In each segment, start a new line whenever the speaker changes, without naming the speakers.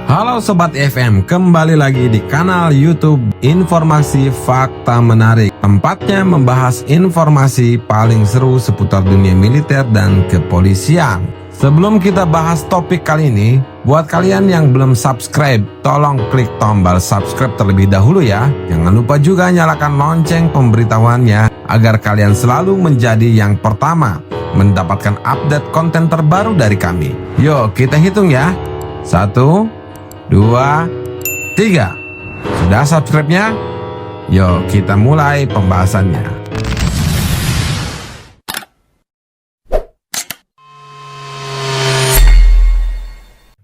Halo Sobat FM, kembali lagi di kanal YouTube Informasi Fakta Menarik. Tempatnya membahas informasi paling seru seputar dunia militer dan kepolisian. Sebelum kita bahas topik kali ini, buat kalian yang belum subscribe, tolong klik tombol subscribe terlebih dahulu ya. Jangan lupa juga nyalakan lonceng pemberitahuannya agar kalian selalu menjadi yang pertama mendapatkan update konten terbaru dari kami. Yuk kita hitung ya. 1, 2, 3. Sudah subscribe-nya? Yuk kita mulai pembahasannya.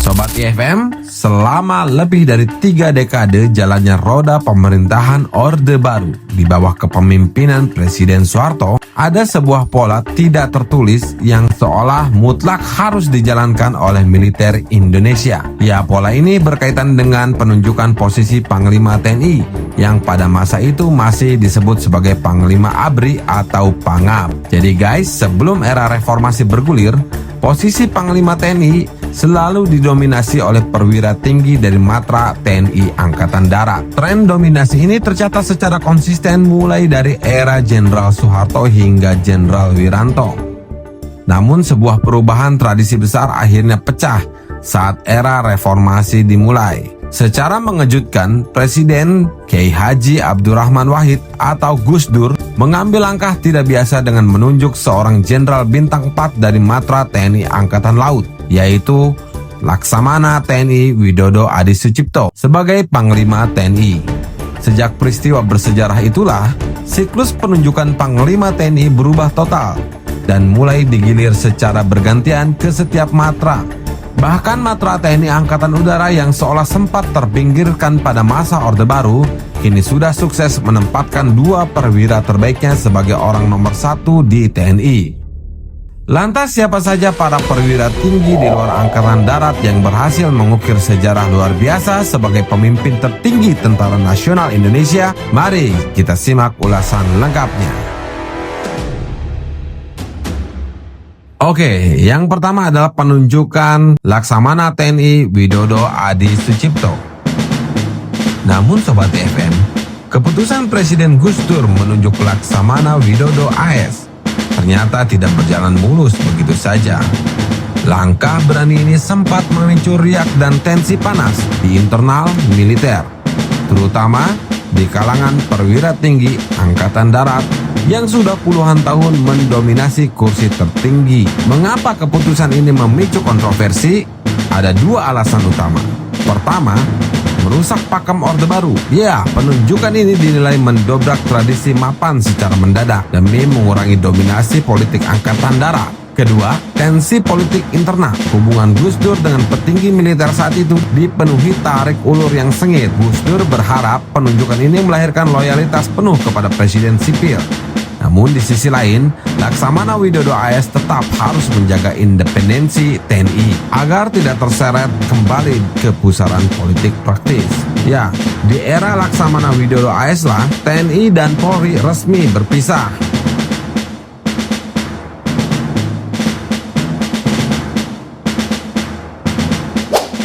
Sobat IFM, selama lebih dari 3 dekade jalannya roda pemerintahan Orde Baru di bawah kepemimpinan Presiden Soeharto, ada sebuah pola tidak tertulis yang seolah mutlak harus dijalankan oleh militer Indonesia. Ya, pola ini berkaitan dengan penunjukan posisi Panglima TNI yang pada masa itu masih disebut sebagai Panglima ABRI atau Pangap. Jadi guys, sebelum era reformasi bergulir, posisi Panglima TNI selalu didominasi oleh perwira tinggi dari matra TNI Angkatan Darat. Tren dominasi ini tercatat secara konsisten mulai dari era Jenderal Soeharto hingga Jenderal Wiranto. Namun sebuah perubahan tradisi besar akhirnya pecah saat era reformasi dimulai. Secara mengejutkan, Presiden Kiai Haji Abdurrahman Wahid atau Gus Dur mengambil langkah tidak biasa dengan menunjuk seorang jenderal bintang 4 dari matra TNI Angkatan Laut, yaitu Laksamana TNI Widodo Adi Sucipto sebagai Panglima TNI. Sejak peristiwa bersejarah itulah, siklus penunjukan Panglima TNI berubah total dan mulai digilir secara bergantian ke setiap matra. Bahkan matra TNI Angkatan Udara yang seolah sempat terpinggirkan pada masa Orde Baru, kini sudah sukses menempatkan 2 perwira terbaiknya sebagai orang nomor 1 di TNI. Lantas siapa saja para perwira tinggi di luar Angkatan Darat yang berhasil mengukir sejarah luar biasa sebagai pemimpin tertinggi Tentara Nasional Indonesia? Mari kita simak ulasan lengkapnya. Oke, yang pertama adalah penunjukan Laksamana TNI Widodo Adi Sucipto. Namun Sobat FM, keputusan Presiden Gus Dur menunjuk Laksamana Widodo AS ternyata tidak berjalan mulus begitu saja. Langkah berani ini sempat memicu riak dan tensi panas di internal militer, terutama di kalangan perwira tinggi Angkatan Darat yang sudah puluhan tahun mendominasi kursi tertinggi. Mengapa keputusan ini memicu kontroversi? Ada 2 alasan utama. Pertama, merusak pakem Orde Baru. Ya, penunjukan ini dinilai mendobrak tradisi mapan secara mendadak demi mengurangi dominasi politik Angkatan Darat. Kedua, tensi politik internal. Hubungan Gus Dur dengan petinggi militer saat itu dipenuhi tarik ulur yang sengit. Gus Dur berharap penunjukan ini melahirkan loyalitas penuh kepada presiden sipil. Namun di sisi lain, Laksamana Widodo AS tetap harus menjaga independensi TNI agar tidak terseret kembali ke pusaran politik praktis. Ya, di era Laksamana Widodo AS lah, TNI dan Polri resmi berpisah.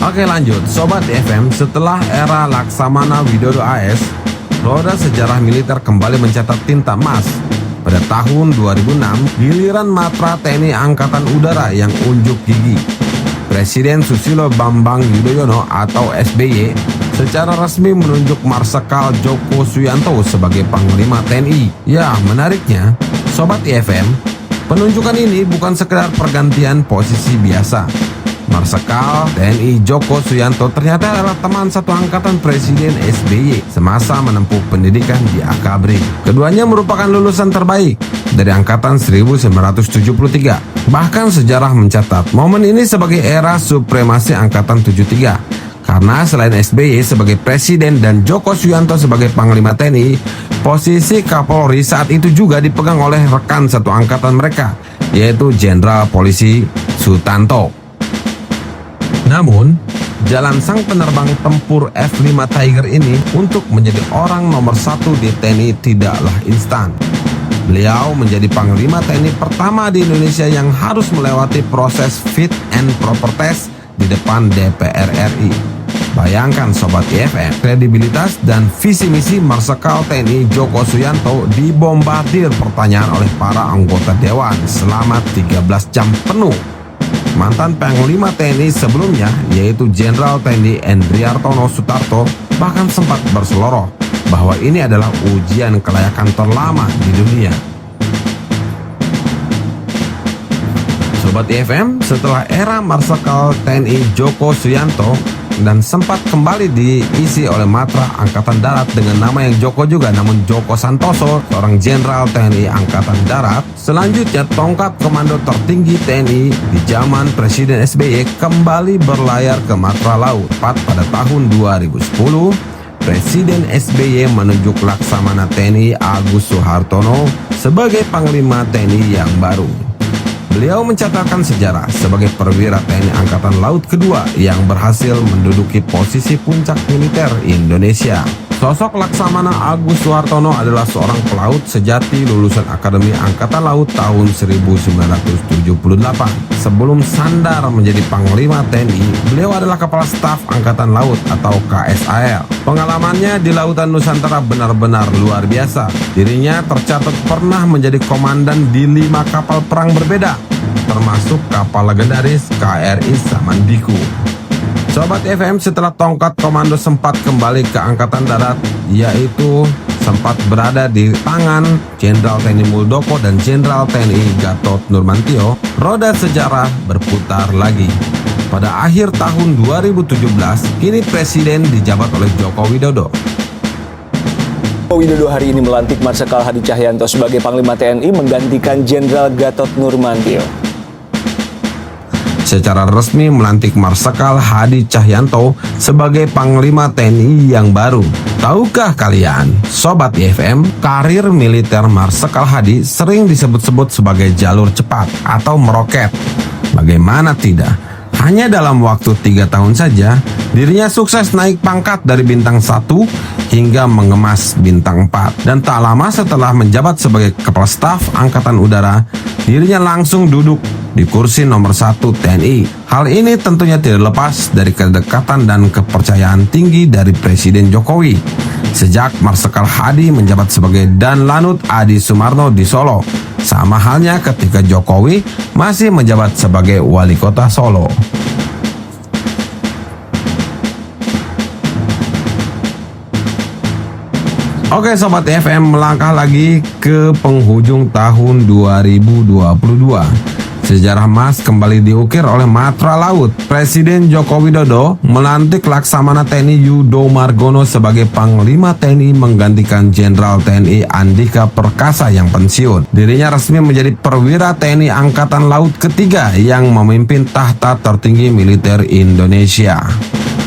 Oke lanjut, Sobat FM, setelah era Laksamana Widodo AS, roda sejarah militer kembali mencetak tinta emas. Pada tahun 2006, giliran matra TNI Angkatan Udara yang unjuk gigi. Presiden Susilo Bambang Yudhoyono atau SBY secara resmi menunjuk Marsikal Djoko Suyanto sebagai Panglima TNI. Ya, menariknya, Sobat IFM, penunjukan ini bukan sekedar pergantian posisi biasa. Marsikal TNI Djoko Suyanto ternyata adalah teman satu angkatan Presiden SBY semasa menempuh pendidikan di Akabri. Keduanya merupakan lulusan terbaik dari angkatan 1973. Bahkan sejarah mencatat momen ini sebagai era supremasi angkatan 73. Karena selain SBY sebagai presiden dan Djoko Suyanto sebagai Panglima TNI, posisi Kapolri saat itu juga dipegang oleh rekan satu angkatan mereka, yaitu Jenderal Polisi Sutanto. Namun, jalan sang penerbang tempur F-5 Tiger ini untuk menjadi orang nomor 1 di TNI tidaklah instan. Beliau menjadi Panglima TNI pertama di Indonesia yang harus melewati proses fit and proper test di depan DPR RI. Bayangkan Sobat IFM, kredibilitas dan visi misi Marsikal TNI Joko Suyanto dibombardir pertanyaan oleh para anggota Dewan selama 13 jam penuh. Mantan Panglima TNI sebelumnya, yaitu Jenderal TNI Endriartono Sutarto, bahkan sempat berseloroh bahwa ini adalah ujian kelayakan terlama di dunia. Sobat IFM, setelah era Marsikal TNI Joko Suyanto dan sempat kembali diisi oleh Matra Angkatan Darat dengan nama yang Joko juga, namun Joko Santoso, seorang Jenderal TNI Angkatan Darat. Selanjutnya, tongkat komando tertinggi TNI di zaman Presiden SBY kembali berlayar ke Matra Laut. Tepat pada tahun 2010, Presiden SBY menunjuk Laksamana TNI Agus Suhartono sebagai Panglima TNI yang baru. Beliau mencatatkan sejarah sebagai perwira TNI Angkatan Laut kedua yang berhasil menduduki posisi puncak militer Indonesia. Sosok Laksamana Agus Suhartono adalah seorang pelaut sejati lulusan Akademi Angkatan Laut tahun 1978. Sebelum sandar menjadi Panglima TNI, beliau adalah Kepala Staf Angkatan Laut atau KSAL. Pengalamannya di Lautan Nusantara benar-benar luar biasa. Dirinya tercatat pernah menjadi komandan di 5 kapal perang berbeda, termasuk kapal legendaris KRI Samandiku. Sobat FM, setelah tongkat komando sempat kembali ke Angkatan Darat, yaitu sempat berada di tangan Jenderal TNI Muldoko dan Jenderal TNI Gatot Nurmantio, roda sejarah berputar lagi. Pada akhir tahun 2017, kini Presiden dijabat oleh Joko Widodo.
Joko Widodo hari ini melantik Marsikal Hadi Cahyanto sebagai Panglima TNI menggantikan Jenderal Gatot Nurmantio.
Secara resmi melantik Marsikal Hadi Cahyanto sebagai Panglima TNI yang baru. Tahukah kalian, Sobat IFM, karir militer Marsikal Hadi sering disebut-sebut sebagai jalur cepat atau meroket. Bagaimana tidak? Hanya dalam waktu 3 tahun saja, dirinya sukses naik pangkat dari bintang 1 hingga mengemas bintang 4. Dan tak lama setelah menjabat sebagai Kepala Staf Angkatan Udara, dirinya langsung duduk di kursi nomor 1 TNI. Hal ini tentunya tidak lepas dari kedekatan dan kepercayaan tinggi dari Presiden Jokowi. Sejak Marsikal Hadi menjabat sebagai Dan Lanut Adi Sumarno di Solo, sama halnya ketika Jokowi masih menjabat sebagai Wali Kota Solo. Oke Sobat FM, melangkah lagi ke penghujung tahun 2022. Sejarah emas kembali diukir oleh Matra Laut. Presiden Joko Widodo melantik Laksamana TNI Yudo Margono sebagai Panglima TNI menggantikan Jenderal TNI Andika Perkasa yang pensiun. Dirinya resmi menjadi perwira TNI Angkatan Laut ketiga yang memimpin tahta tertinggi militer Indonesia.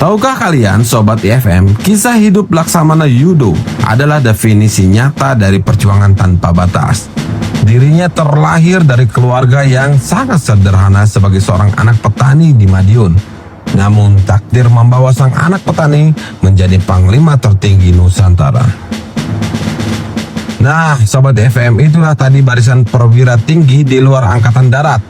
Tahukah kalian Sobat IFM, kisah hidup Laksamana Yudo adalah definisi nyata dari perjuangan tanpa batas. Dirinya terlahir dari keluarga yang sangat sederhana sebagai seorang anak petani di Madiun. Namun takdir membawa sang anak petani menjadi Panglima tertinggi Nusantara. Nah, Sobat FM, itulah tadi barisan perwira tinggi di luar Angkatan Darat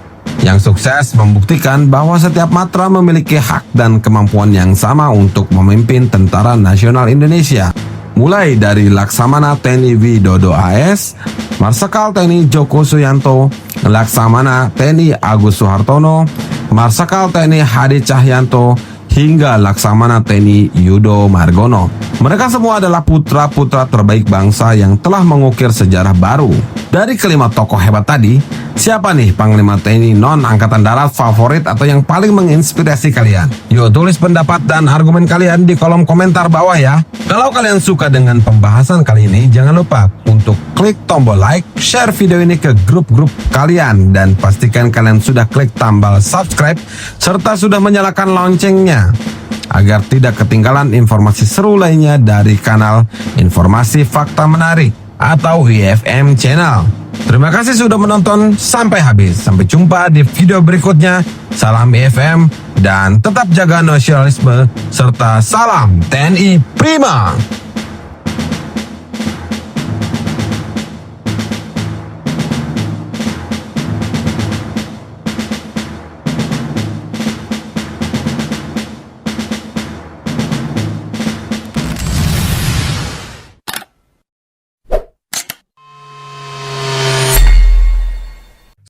yang sukses membuktikan bahwa setiap matra memiliki hak dan kemampuan yang sama untuk memimpin Tentara Nasional Indonesia. Mulai dari Laksamana TNI Widodo AS, Marsikal TNI Joko Suyanto, Laksamana TNI Agus Suhartono, Marsikal TNI Hadi Cahyanto, hingga Laksamana TNI Yudo Margono. Mereka semua adalah putra-putra terbaik bangsa yang telah mengukir sejarah baru. Dari kelima tokoh hebat tadi, siapa nih Panglima TNI non-Angkatan Darat favorit atau yang paling menginspirasi kalian? Yuk tulis pendapat dan argumen kalian di kolom komentar bawah ya. Kalau kalian suka dengan pembahasan kali ini, jangan lupa untuk klik tombol like, share video ini ke grup-grup kalian, dan pastikan kalian sudah klik tombol subscribe serta sudah menyalakan loncengnya agar tidak ketinggalan informasi seru lainnya dari kanal Informasi Fakta Menarik atau IFM Channel. Terima kasih sudah menonton sampai habis. Sampai jumpa di video berikutnya. Salam IFM dan tetap jaga nasionalisme serta salam TNI Prima.